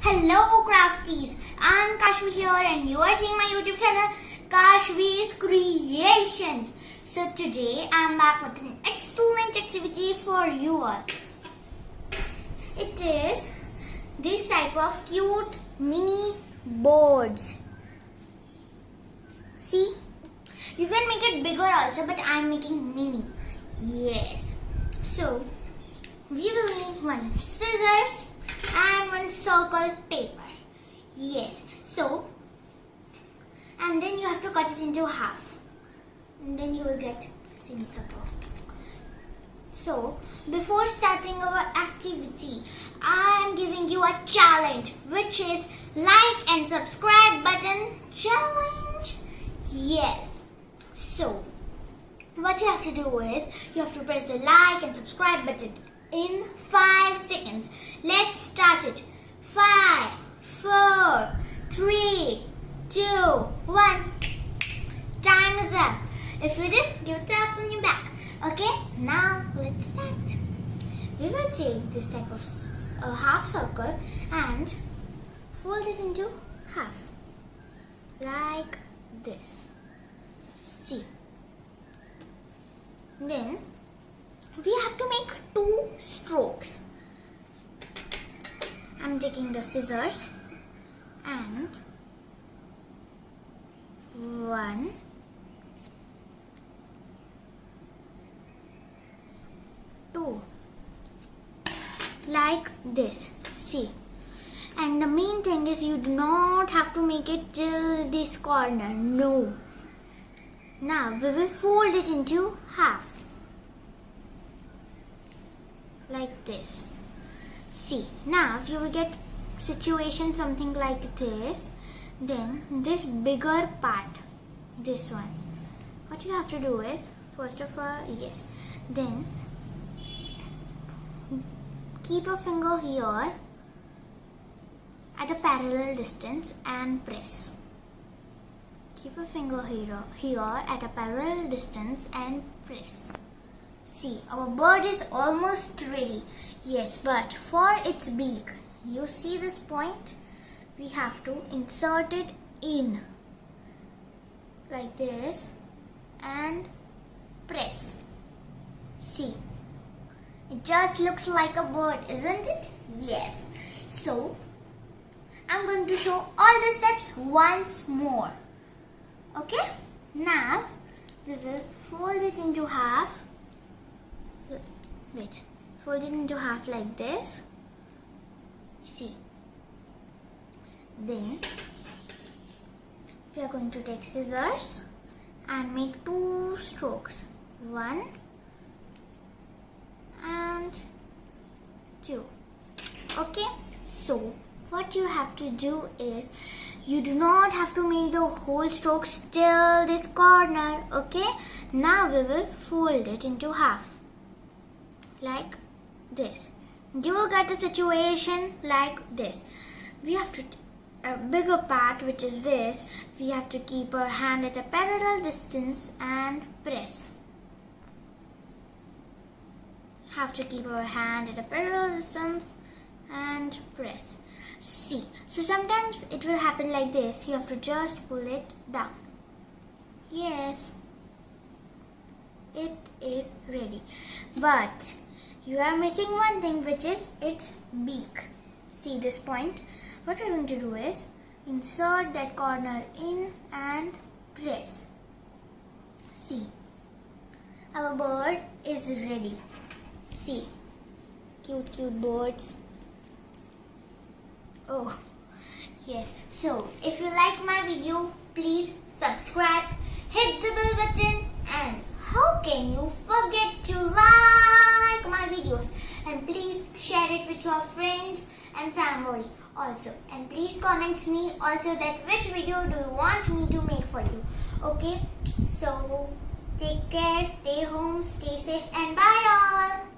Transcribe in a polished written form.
Hello crafties, I'm KAHVI here and you are seeing my YouTube channel KAHVI'S Creations. So today I'm back with an excellent activity for you all. It is this type of cute mini boards. See, you can make it bigger also, but I'm making mini. Yes. So we will need one scissors and one circle paper. Yes. So, and then you have to cut it into half. And then you will get the same circle. So, before starting our activity, I am giving you a challenge, which is like and subscribe button challenge. Yes. So, what you have to do is, you have to press the like and subscribe button in 5 seconds. Let's start it. 5, 4, 3, 2, 1. Time is up. If you did, give taps on your back. Okay, now let's start. We will take this type of a half circle and fold it into half. Like this. See. Then we have to make 2 strokes. I'm taking the scissors and 1, 2, like this. See, and the main thing is you do not have to make it till this corner. No. Now we will fold it into half. Like this. See, now if you will get situation something like this, then this bigger part, this one, what you have to do is, first of all, yes, then keep a finger here at a parallel distance and press. Keep a finger here at a parallel distance and press. See, our bird is almost ready. Yes, but for its beak, you see this point? We have to insert it in like this and press. See, it just looks like a bird, isn't it? Yes. So, I'm going to show all the steps once more. Okay? Now, we will fold it into half. Wait, fold it into half like this. See. Then we are going to take scissors and make 2 strokes. 1 and 2. Okay. So what you have to do is, you do not have to make the whole strokes till this corner. Okay. Now we will fold it into half. Like this. You will get a situation like this. We have to, a bigger part, which is this, we have to keep our hand at a parallel distance and press. Have to keep our hand at a parallel distance and press. See, so sometimes it will happen like this. You have to just pull it down. Yes, it is ready. But you are missing one thing, which is its beak. See this point? What we're going to do is insert that corner in and press. See, our bird is ready. See, cute birds. Oh, yes. So, if you like my video, please subscribe, hit the bell button, and how can you forget to like my videos? And please share it with your friends and family also. And please comment me also that which video do you want me to make for you. Okay, so take care, stay home, stay safe, and bye all.